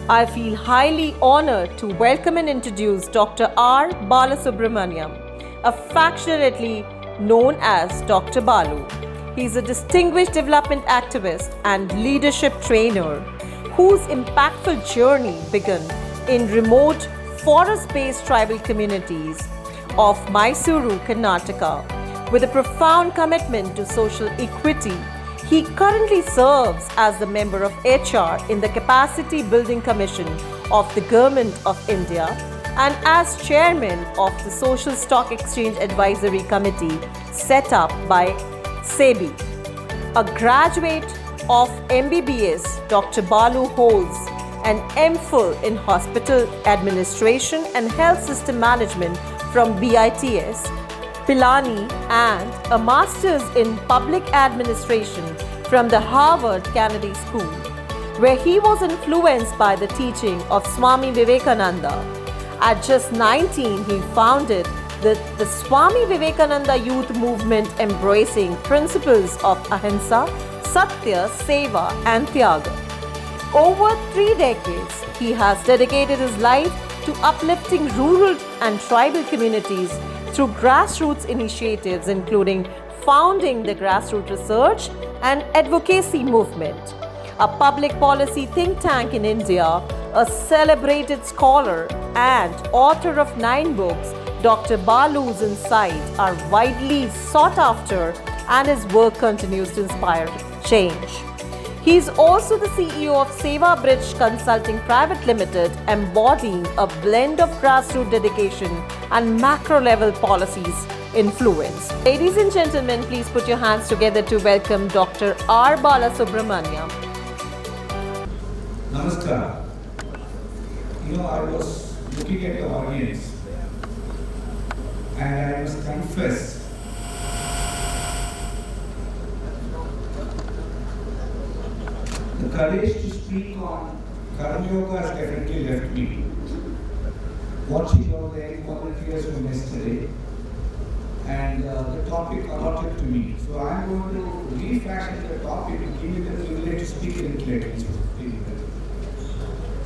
I feel highly honored to welcome and introduce Dr. R. Balasubrahmanium, affectionately known as Dr. Balu. He is a distinguished development activist and leadership trainer whose impactful journey began in remote forest-based tribal communities of Mysuru, Karnataka. With a profound commitment to social equity, he currently serves as the member of HR in the Capacity Building Commission of the Government of India and as chairman of the Social Stock Exchange Advisory Committee set up by SEBI. A graduate of MBBS, Dr. Balu holds an MPhil in Hospital Administration and Health System Management from BITS, Pilani, and a Master's in Public Administration from the Harvard Kennedy School, where he was influenced by the teaching of Swami Vivekananda. At just 19, he founded the Swami Vivekananda Youth Movement, embracing principles of Ahimsa, Satya, Seva, and Tyaga. Over 3 decades, he has dedicated his life to uplifting rural and tribal communities through grassroots initiatives, including founding the Grassroots Research and Advocacy Movement, a public policy think tank in India, a celebrated scholar and author of 9 books. Dr. Balu's insights are widely sought after and his work continues to inspire change. He is also the CEO of Seva Bridge Consulting Private Limited, embodying a blend of grassroots dedication and macro-level policies influence. Ladies and gentlemen, please put your hands together to welcome Dr. R. Balasubrahmanium. Namaskar. I was looking at the audience and I must confess the courage to speak on Karma Yoga has definitely left me. Watching all the volunteers from yesterday and the topic allotted to me. So I'm going to refashion the topic and give you the privilege to speak in it later.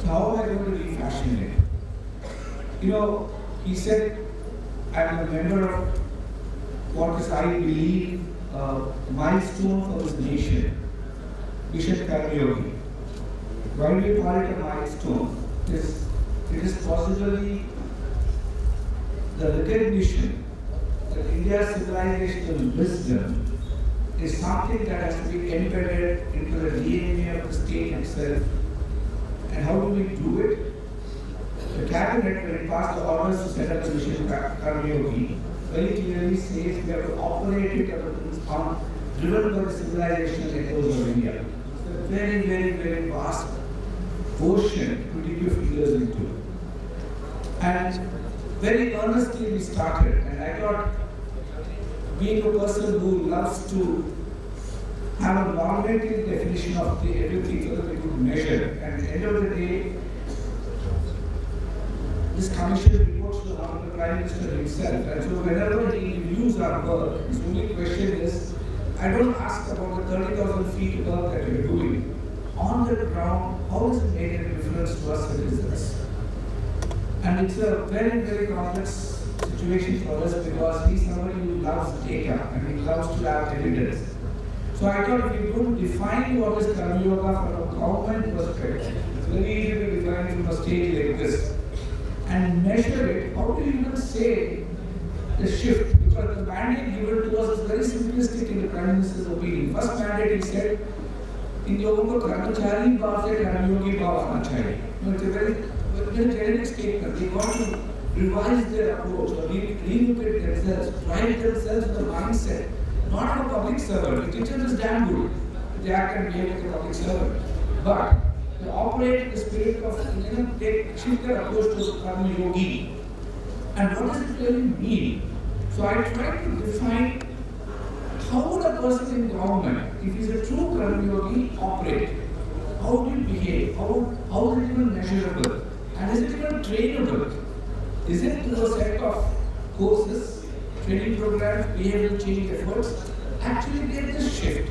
So how am I going to refashion it? He said, I'm a member of what is, I believe, a milestone for this nation. Bishop Yogi. Why do we call it a milestone? It is possibly the recognition that India's civilizational wisdom is something that has to be embedded into the DNA of the state itself. And how do we do it? The cabinet, when it passed the orders to set up the Bishop Yogi, very clearly says we have to operate it on driven by the civilizational echoes of India. It's a very, very, very vast ocean to dip your fingers into. And very earnestly we started, and I thought, being a person who loves to have a normative definition of everything so that we could measure, and at the end of the day, this commission reports to the Honorable Prime Minister himself, and so whenever he reviews our work, his only question is, I don't ask about the 30,000 feet work that you're doing. On the ground, how does it make a difference to us citizens? And it's a very, very complex situation for us because he's somebody who loves data and he loves to have evidence. So I thought if we could define what is Karma Yoga from a government perspective, it's very easy to define from a stage like this, and measure it, how do you even say the shift? Because the mandate given to us is very simplistic in the Prime Minister's opinion. First mandate, he said, in लोगों को कर्मचारी भाव से कर्मयोगी भाव आना चाहिए. It's a very generic statement. They want to revise their approach or relook at themselves, drive themselves with the mindset, not of a public servant. The teacher is damn good. They act and behave like a public servant. But they operate in the spirit of shift their approach to Karma Yogi. And what does it really mean? So I tried to define how would a person in government, if he's a true Karma Yogi, operate? How do you behave? How is it even measurable? And is it even trainable? Is it through a set of courses, training programs, behavioral change efforts? Actually get this shift.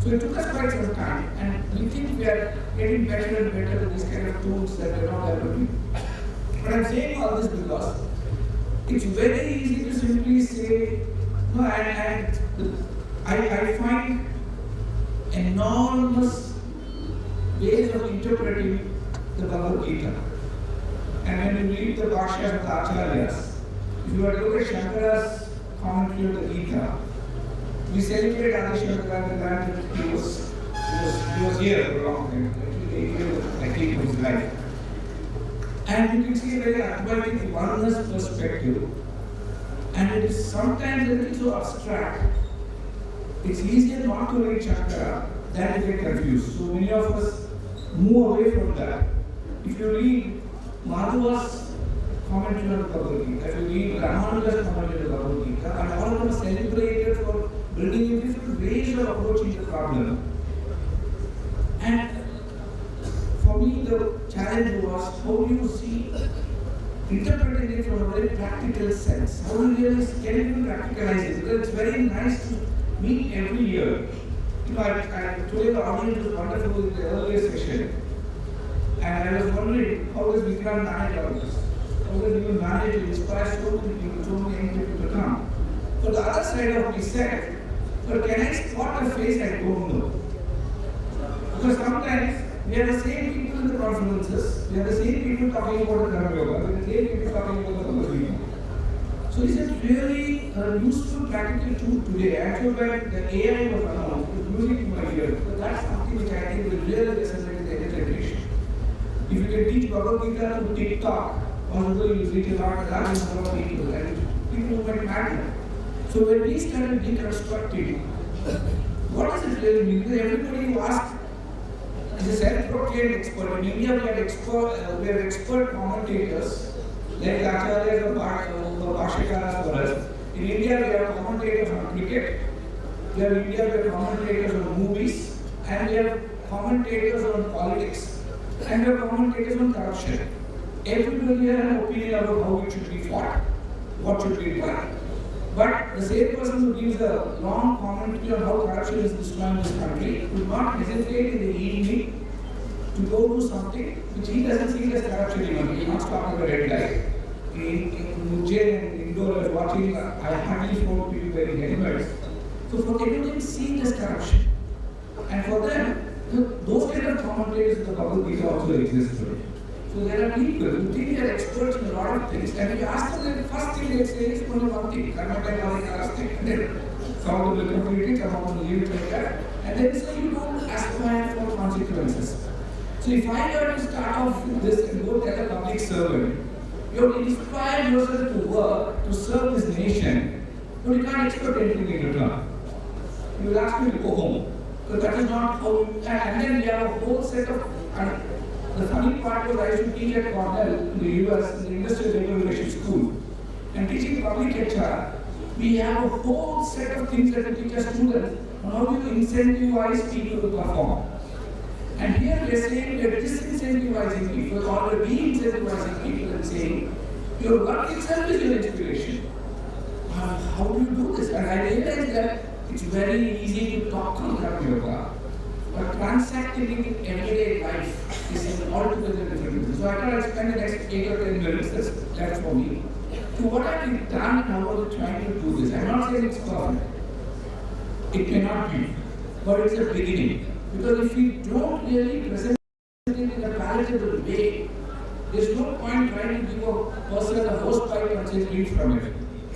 So it took us quite some time, and we think we are getting better and better with this kind of tools that we're not developing. But I'm saying all this because it's very easy to simply say, no, and I find enormous ways of interpreting the Bhagavad Gita. And when you read the Bhashyas of the Acharyas, if you were to look at Shankara's commentary of the Gita, we celebrate Adi Shankara the fact that he was here for a long time, actually 8 years, I think, of his life. And you can see a very Advaitic oneness perspective. And it is sometimes a little so abstract. It's easier not to read Shankara than to get confused. So many of us move away from that. If you read Madhava's commentary on the Bhagavad Gita, if you read Ramanuja's commentary on the Bhagavad Gita, and all of them are celebrated for bringing in different ways of approaching the problem. And for me, the challenge was how do you see interpreting it from a very practical sense? How do you really get it and practicalize it? Because it's very nice to meet every year. You know, I told the audience was wonderful in the earlier session. And I was wondering, how does Vikram manage all this? How does he manage to inspire so many people, so many young people to come? So the other side of me said, but can I spot a face I don't know? Because sometimes we are the same people in the conferences, we are the same people talking about the Dharma Yoga, we are the same people talking about the Bhagavad Gita. So is it really a useful practical tool today? Actually, when the AI was announced, it was music to my ear. So that's something which I think will really resonate in the younger generation. If you can teach Bhagavad Gita to TikTok, possibly you reach a large number of people, and people might matter. So when we started deconstructing, what does it really mean? Because everybody who asks is a self-proclaimed expert. In India, we have expert commentators, like the Acharyas or Bhashikaras for us. In India, we have commentators on cricket. We have commentators on movies, and we have commentators on politics. And we have commentators on corruption. Everybody has an opinion about how it should be fought, what should be done. But the same person who gives a long commentary on how corruption is destroying this country would not hesitate in the evening to go do something which he doesn't see as corruption even. He will not stop at the red light. In Ujjain and Indore, I was watching, I hardly found people wearing helmets. So for them, they didn't see it as corruption. And for them, those kind of commentators in the Bhagavad Gita also exist today. So there are people who think they are experts in a lot of things, and if you ask them, the first thing they say is only one thing, and then some of them will complete it, some of them will leave it like that, and then say you don't aspire for consequences. So if I were to start off with this and go tell a public servant, you have inspired yourself to work, to serve this nation, but you can't expect anything in return. You will ask me to go home. So that is not how, and then we have a whole set of, the funny part was I used to teach at Cornell in the US, in the Industrial Labor Relations School. And teaching public HR, we have a whole set of things that we teach our students on how to incentivize people to perform. And here we are saying we are disincentivizing people or we are de-incentivizing people and saying, your work itself is your inspiration. How do you do this? And I realized that it's very easy to talk through Dharma Yoga, but transacting it in everyday life is an altogether different thing. So I thought I'd spend the next 8 or 10 minutes, that's for me. So what have we done and how are we trying to do this? I'm not saying it's perfect. It may not be, but it's a beginning. Because if we don't really present it in a palatable way, there's no point trying to give a person a hose pipe and say drink from it.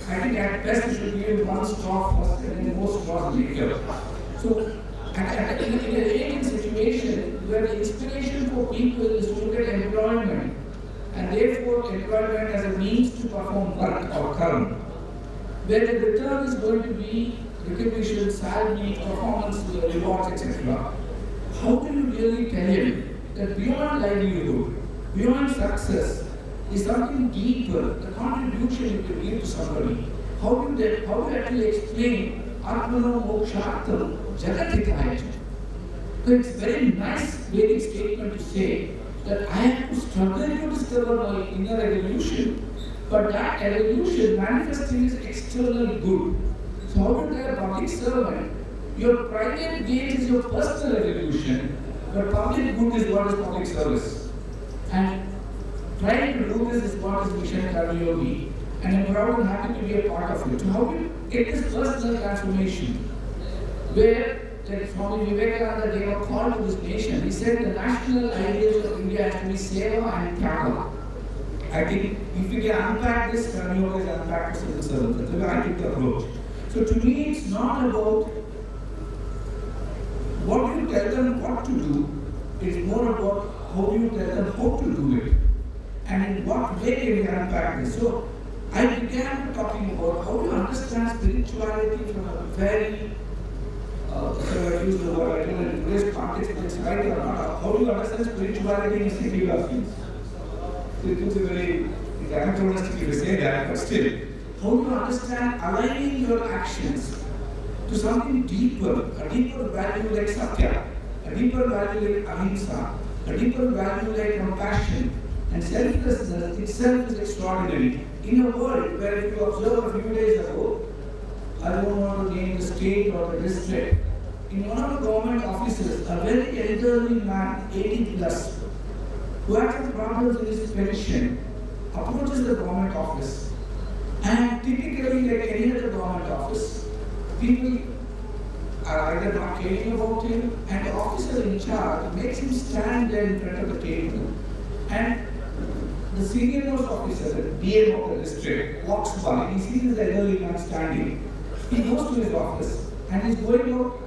I think at best you should give him one straw first and then more straws later. So in an aging situation where the inspiration for people is to look at employment and therefore employment as a means to perform work or karma, where the return is going to be recognition, salary, performance, rewards, etc. How do you really tell him that beyond livelihood, beyond success, is something deeper, the contribution you can give to somebody? How do you actually explain Atmano Mokshartam Jagatithaya? So it's a very nice Vedic statement to say that I have to struggle to discover my inner evolution, but that evolution manifesting is external good. So how do you tell a public servant, your private gain is your personal evolution, but public good is what is public service? And trying to do this is what is Mission Karma Yogi, and I'm proud and happy to be a part of it. So how do you get this personal transformation? Where, like Swami Vivekananda gave a call to this nation. He said the national ideals of India has to be seva and tyaga. I think if we can unpack this, Karma Yoga is unpacked to civil servants. That's the way I take the approach. So to me, it's not about what do you tell them what to do, it's more about how do you tell them how to do it. And in what way can we unpack this? So I began talking about how to understand spirituality from a very, so I use the word, I don't know in today's context, but it's right or not. How do you understand spirituality in secular fields? So it looks very anachronistic to say that, but still, how do you understand aligning your actions to something deeper, a deeper value like satya, a deeper value like ahimsa, a deeper value like compassion, and selflessness itself is extraordinary. In a world where if you observe a few days ago, I don't want to name the state or the district, in one of the government offices, a very elderly man, 80 plus, who had some problems in his pension, approaches the government office. And typically, like any other government office, people are either not caring about him, and the officer in charge makes him stand there in front of the table. And the senior most officer, the DM of the district, walks by, he sees the elderly man standing. He goes to his office and he's going out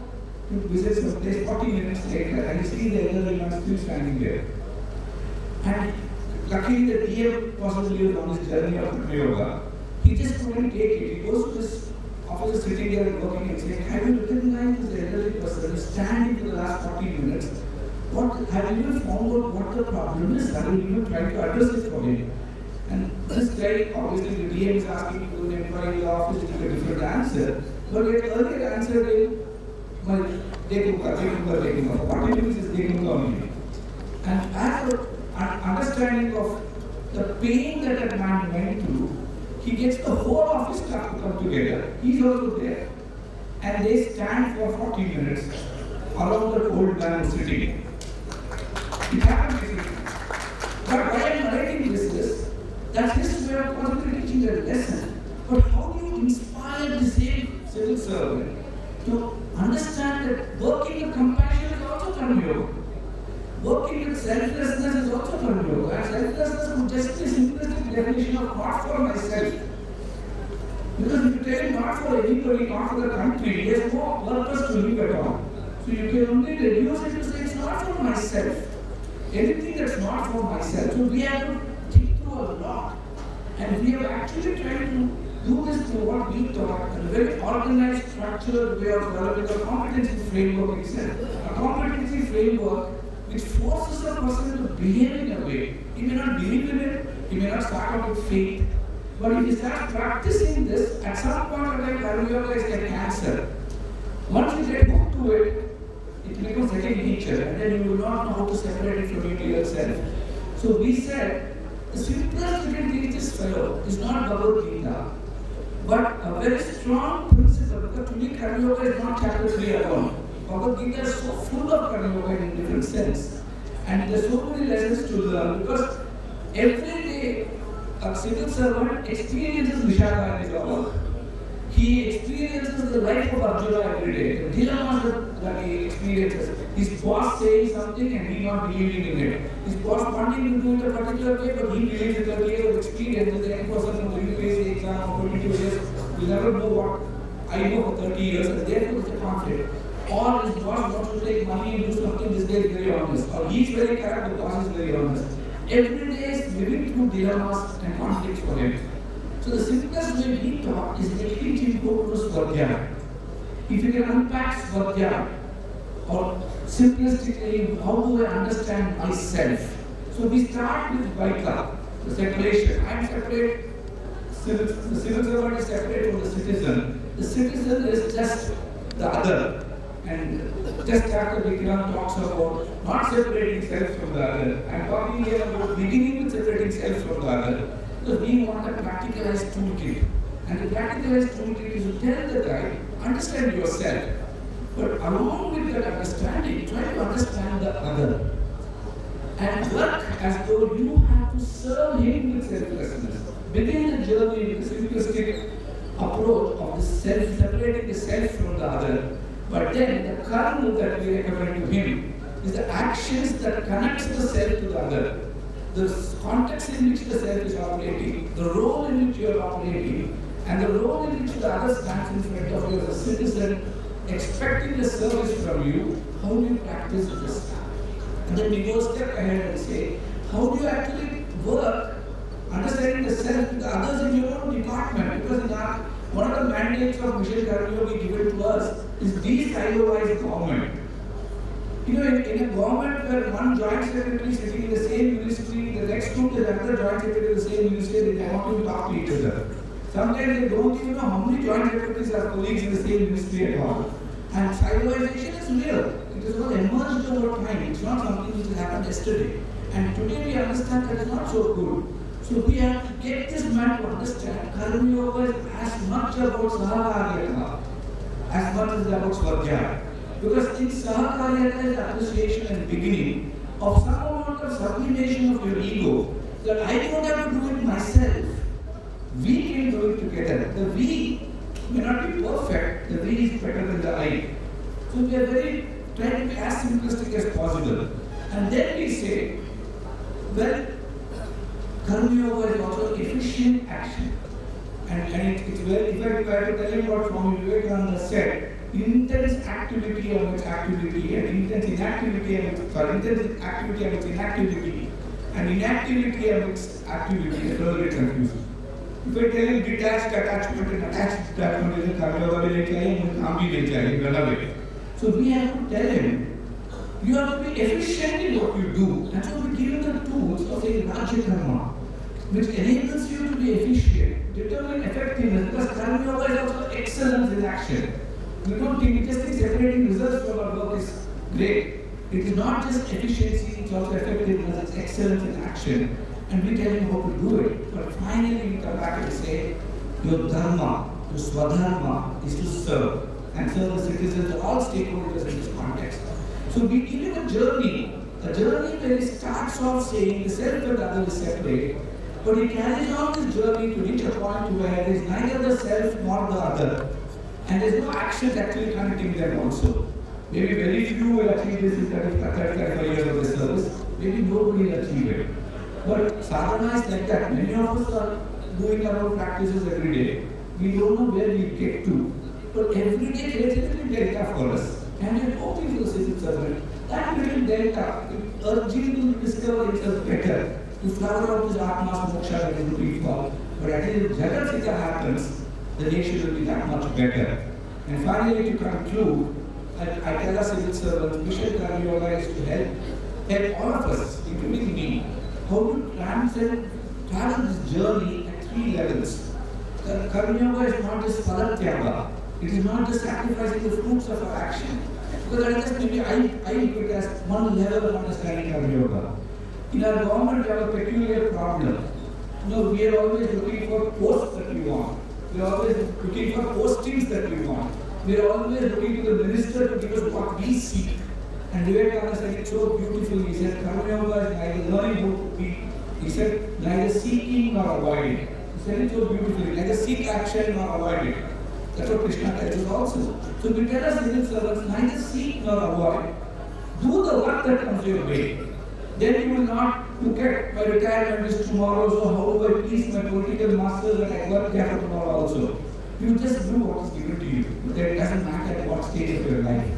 to visit some place 40 minutes later, and he sees the elderly man still standing there. And luckily the DM possibly was on his journey of yoga. He just couldn't take it. He goes to this officer sitting there and working and saying, have you recognized this elderly person who's standing for the last 40 minutes? Have you found out what the problem is? Have you even tried to address it for him? And this guy, obviously the DM is asking to the employee in the office to give a different answer. But he had earlier answered him, well, dekhuga. What it means is dekhuga only. And as an understanding of the pain that that man went through, he gets the whole office staff to come together. He's also there. And they stand for 40 minutes around the old man who's sitting. It happened basically. But why I'm narrating this is, that's his way of possibly teaching a lesson. But how do you inspire the same civil servant to understand that working with compassion is also Karma Yoga? Working with selflessness is also Karma Yoga. And selflessness would just be a simplistic definition of not for myself. Because if you tell not for anybody, not for the country, there's no purpose to live at all. So you can only reduce it to say it's not for myself. Anything that's not for myself. So we have to think through a lot. And we have actually tried to do this through what we thought, a very organized, structured way of developing a competency framework itself. A competency framework which forces a person to behave in a way. He may not believe in it, he may not start out with faith. But if you start practicing this, at some point in time, Karma Yoga is like cancer. Once you get hooked to it, it becomes second nature, and then you will not know how to separate it from your real self. So we said, the simplest we can teach this fellow is not Bhagavad Gita, but a very strong principle, because to me Karma Yoga is not chapter 3 alone. Bhagavad Gita is so full of Karma Yoga in different sense. And there are so many lessons to learn, because every day a civil servant experiences Vishaka in his work. He experiences the life of Arjuna every day, the dilemmas that he experiences. His boss saying something and he not believing in it. His boss wanting to do it a particular way, but he believes in the way of experience. And the young person who will face the exam for 22 years will never know what I know for 30 years, and therefore it's a conflict. Or his boss wants to take money and do something, this guy is very honest. Or he's very correct, the boss is very honest. Every day is living through dilemmas and conflicts for him. So the simplest way we talk is making him go to Svadhyaya. If you can unpack Svadhyaya, or simplistically, how do I understand myself? So we start with Vaika, the separation. I am separate, the civil servant is separate from the citizen. The citizen is just the other. And just after Vikram talks about not separating self from the other, I am talking here about beginning with separating self from the other. Because we want a practicalized toolkit. And the practicalized toolkit is to tell the guy, understand yourself. But along with that understanding, try to understand the other. and work as though you have to serve him with selflessness. Begin the journey with the simplistic approach of the self, separating the self from the other. But then the karma that we recommend to him is the actions that connects the self to the other. The context in which the self is operating, the role in which you are operating, and the role in which the other stands in front of you as a citizen, expecting a service from you. How do you practice this? And then we go a step ahead and say, how do you actually work understanding the self with the others in your own department? Because in our, one of the mandates of Mission Karma Yogi given to us is de-silo-wise government. You know, in a government where one joint secretary is sitting in the same ministry, the next group is another joint secretary in the same ministry, they want to talk to each other. Sometimes they don't even know how many joint secretaries are colleagues in the same ministry at all. And siloization is real. It is not emerged over time. It's not something which has happened yesterday. And today we understand that it's not so good. So we have to get this man to understand Karma Yoga is as much about Sahakaryata as much as about Svadhyaya. Because in Sahakaryata is the appreciation and beginning of some amount of sublimation of your ego, that I don't have to do it myself. We can do it together. The we may not be perfect, the we is better than the I. So we are trying to be as simplistic as possible. And then we say, well, Karma Yoga is also efficient action. And it's very, if I try to tell you what Swami Vivekananda said, intense activity amidst activity, and intense inactivity amidst, intense activity amidst inactivity, and inactivity amidst activity is very confusing. If I tell you detached attachment and attached attachment is a Karma Yoga will and run away. So we have to tell him, you have to be efficient in what you do. And so we give him the tools of a Rajya Karma, which enables you to be efficient, determine effectiveness, because Karma Yoga is also excellence in action. We don't think, we just think separating results from our work is great. It is not just efficiency, it's also effectiveness, it's excellence in action. And we tell him how to do it. But finally we come back and say, your dharma, your swadharma is to serve. And serve the citizens, all stakeholders in this context. So we give him a journey where he starts off saying the self and the other is separate. But he carries on this journey to reach a point where there is neither the self nor the other. And there is no action actually connecting them also. Maybe very few will achieve this in 35 years of the service. Maybe nobody will achieve it. But sadhana is like that. Many of us are doing our own practices every day. We don't know where we get to. But every day creates a little delta for us. And we are hoping for the civil servant. That little delta urges him to discover himself better. To flower out his Atma's moksha that he is looking for. But until Jagat Sita happens, the nation will be that much better. And finally, to conclude, I tell our civil servants, Mission Karma Yoga is to help all of us, including me, how to travel this journey at 3 levels. Karma Yoga is not just Padatyaga. It is not just sacrificing the fruits of our action. Because that is just maybe I look at it as one level of understanding Karma Yoga. In our government, we have a peculiar problem. You know, we are always looking for posts that we want. We are always looking for postings that we want. We are always looking to the minister to give us what we seek. And Vivekananda said it so beautifully. He said, Karma Yoga is neither learning how to be. He said, neither seeking nor avoiding. He said it so beautifully. Neither seek action nor avoid it. That's what Krishna tells us also. So we tell us civil servants, neither seek nor avoid. Do the work that comes your way. Then you will not look at my retirement is tomorrow, so how do I please my political masters and I work there for tomorrow also. You just do what is given to you. It doesn't matter at what stage of your life.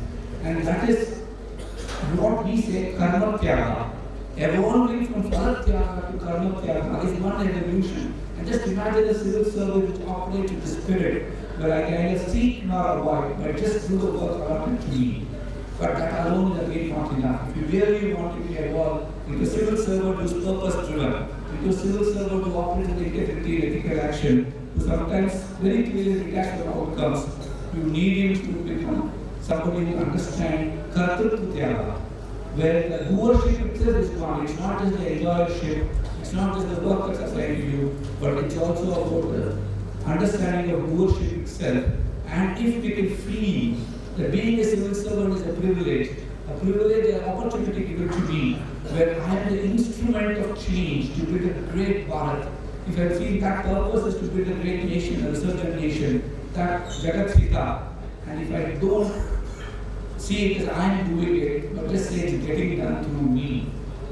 And that is what we say karma tyaga. Evolving from parat tyaga to karma tyaga is one evolution. And just imagine a civil servant which operates with the spirit, where I can neither seek nor avoid, but just do the work allotted to me. But that alone is again not enough. If you really want to be evolved into a civil servant who is purpose-driven, into a civil servant who operates with integrity and ethical action, who sometimes very clearly detached from outcomes, you need him to become somebody who understands kartrutva tyaga, where the doership itself is gone. It's not just the enjoyership, it's not just the work that's assigned to you, but it's also about the understanding of doership itself. And if we can feel that being a civil servant is a privilege, a privilege, an opportunity given to me, where I am the instrument of change to build a great Bharat. If I feel that purpose is to build a great nation, a resurgent nation, that Jagat Hita, and if I don't see it as I am doing it, but just say it's getting done through me,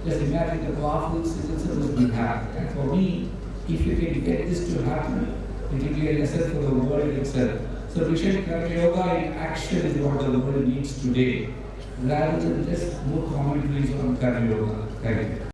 just imagine the powerful civil service we have. And for me, if you can get this to happen, it will be a lesson for the world itself. So Mission Karma Yoga in action is what the world needs today, rather than just more commentaries on Karma Yoga. Thank you.